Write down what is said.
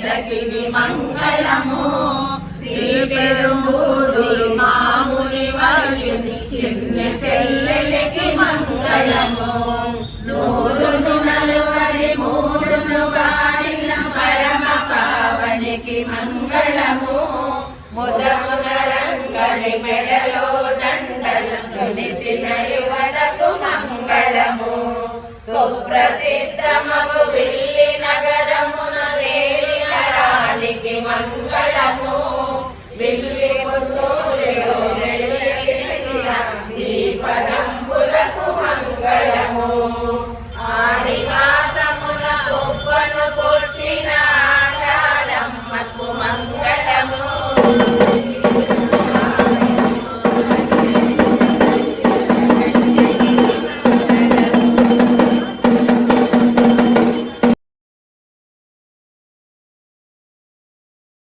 బిడ్డకిది మంగళము శ్రీ పెరుంబూదూరు మాముని వర్యుని చిన్న చెల్లెలికి మంగళము నూరు దునలు వరి మూడును వాడిన పరమ పావనికి మంగళము ముదమున రంగని మెడలో దండలను నిచిన యువతకు మంగళము సుప్రసిద్ధమగు